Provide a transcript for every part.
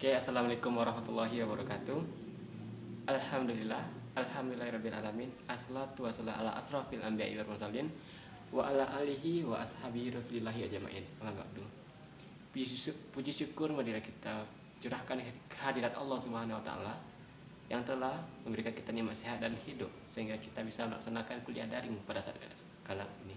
Oke, assalamualaikum warahmatullahi wabarakatuh. Alhamdulillahirabbil alamin. Assalatu wassalamu ala asrofil anbiya'i wal mursalin wa ala alihi wa ashabihi rasulillahi ajmain. Amma ba'du. Puji syukur marilah kita curahkan kehadirat Allah Subhanahu wa taala yang telah memberikan kita nikmat sehat dan hidup sehingga kita bisa melaksanakan kuliah daring pada saat kala ini.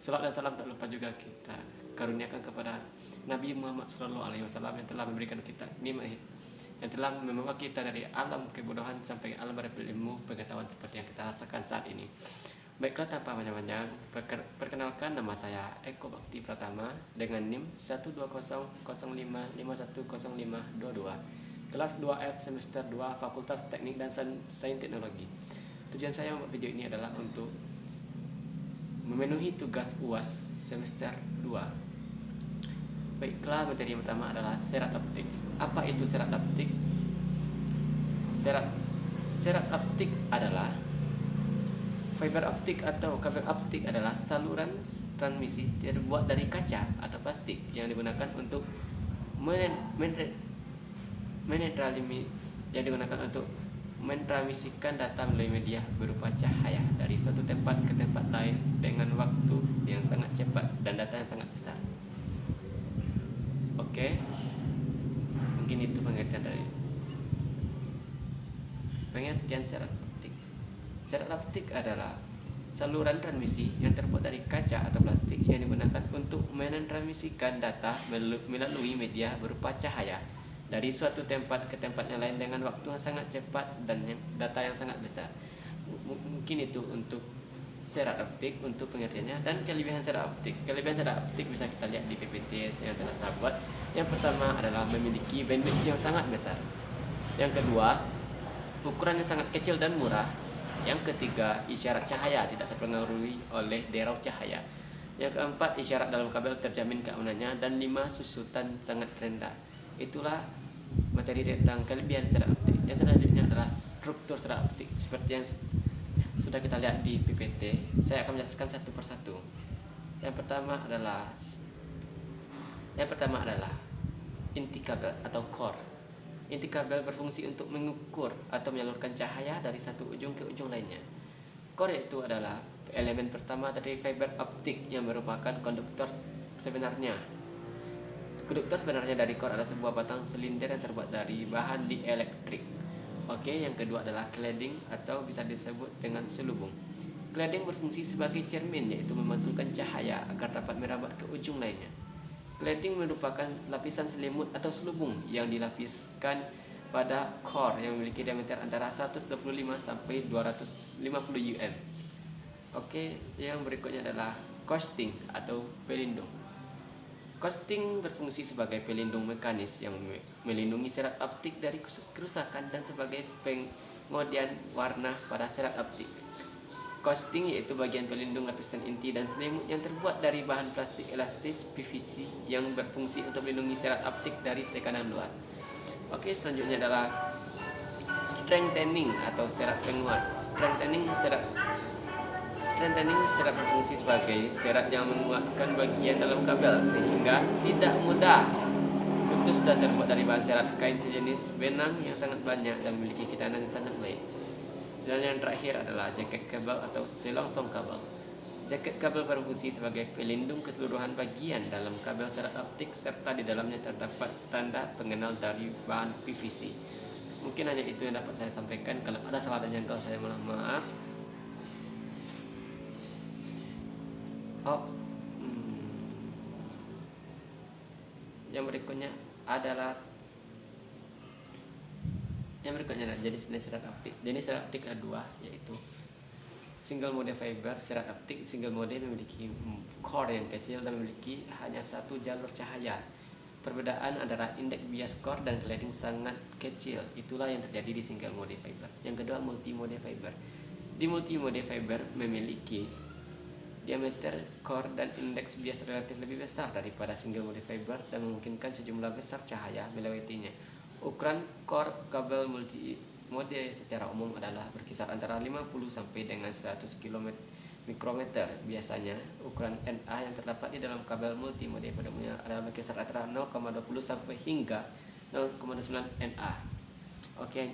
Salat dan salam tak lupa juga kita karuniakan kepada Nabi Muhammad SAW yang telah memberikan kita nikmat, yang telah membawa kita dari alam kebodohan sampai alam berilmu pengetahuan seperti yang kita rasakan saat ini. Baiklah, tanpa panjang-panjang, perkenalkan, nama saya Eko Bakti Pratama dengan NIM 12050510522, kelas 2F semester 2 Fakultas Teknik dan Sains Teknologi. Tujuan saya membuat video ini adalah untuk memenuhi tugas UAS semester 2. Baiklah, materi yang pertama adalah serat optik. Apa itu serat optik? Serat optik adalah fiber optik atau kabel optik adalah saluran transmisi terbuat dari kaca atau plastik yang digunakan untuk mentransmisikan data melalui media berupa cahaya dari suatu tempat ke tempat lain dengan waktu yang sangat cepat dan data yang sangat besar. Oke, mungkin itu pengertian serat optik. Serat optik adalah saluran transmisi yang terbuat dari kaca atau plastik yang digunakan untuk mentransmisikan data melalui media berupa cahaya dari suatu tempat ke tempat yang lain dengan waktu yang sangat cepat dan data yang sangat besar. Mungkin itu untuk serat optik untuk pengertiannya. Dan kelebihan serat optik bisa kita lihat di PPT yang telah saya buat. Yang pertama adalah memiliki bandwidth yang sangat besar. Yang kedua, ukurannya sangat kecil dan murah. Yang ketiga, isyarat cahaya tidak terpengaruhi oleh derau cahaya. Yang keempat, isyarat dalam kabel terjamin keamanannya. Dan 5, susutan sangat rendah. Itulah materi tentang kelebihan serat optik. Yang selanjutnya adalah struktur serat optik seperti yang sudah kita lihat di PPT. Saya akan menjelaskan satu persatu. Yang pertama adalah inti kabel atau core. Inti kabel berfungsi untuk mengukur atau menyalurkan cahaya dari satu ujung ke ujung lainnya. Core itu adalah elemen pertama dari fiber optik yang merupakan konduktor sebenarnya. Konduktor sebenarnya dari core adalah sebuah batang silinder yang terbuat dari bahan dielektrik. Oke, yang kedua adalah cladding atau bisa disebut dengan selubung. Cladding berfungsi sebagai cermin, yaitu memantulkan cahaya agar dapat merambat ke ujung lainnya. Cladding merupakan lapisan selimut atau selubung yang dilapiskan pada core yang memiliki diameter antara 125 sampai 250 mm. Oke, yang berikutnya adalah coating atau pelindung. Coating berfungsi sebagai pelindung mekanis yang melindungi serat optik dari kerusakan dan sebagai pengodian warna pada serat optik. Coating yaitu bagian pelindung lapisan inti dan selimut yang terbuat dari bahan plastik elastis PVC yang berfungsi untuk melindungi serat optik dari tekanan luar. Oke, selanjutnya adalah strengthening atau serat penguat. Strengthening serat berfungsi sebagai serat yang menguatkan bagian dalam kabel sehingga tidak mudah putus dan terbuat dari bahan serat kain sejenis benang yang sangat banyak dan memiliki ketahanan yang sangat baik. Dan yang terakhir adalah jaket kabel atau selongsong kabel. Jaket kabel berfungsi sebagai pelindung keseluruhan bagian dalam kabel serat optik serta di dalamnya terdapat tanda pengenal dari bahan PVC. Mungkin hanya itu yang dapat saya sampaikan. Kalau ada salah dan janggal saya mohon maaf. Yang berikutnya adalah jenis serat optik. Jenis serat optik ada dua, yaitu single mode fiber. Serat optik single mode memiliki core yang kecil dan memiliki hanya satu jalur cahaya. Perbedaan antara indeks bias core dan cladding sangat kecil. Itulah yang terjadi di single mode fiber. Yang kedua, multi mode fiber. Di multi mode fiber memiliki diameter core dan indeks bias relatif lebih besar daripada single mode fiber dan memungkinkan sejumlah besar cahaya melewatinya. Ukuran core kabel multi mode secara umum adalah berkisar antara 50 sampai dengan 100 mikrometer. Biasanya ukuran NA yang terdapat di dalam kabel multi mode pada umumnya adalah berkisar antara 0,20 sampai hingga 0,9 Na. Oke,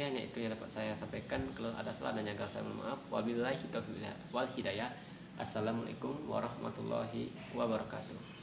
hanya itu yang dapat saya sampaikan. Kalau ada salah dan gagal saya mohon maaf. Wabillahi taufiq wal hidayah. Assalamualaikum warahmatullahi wabarakatuh.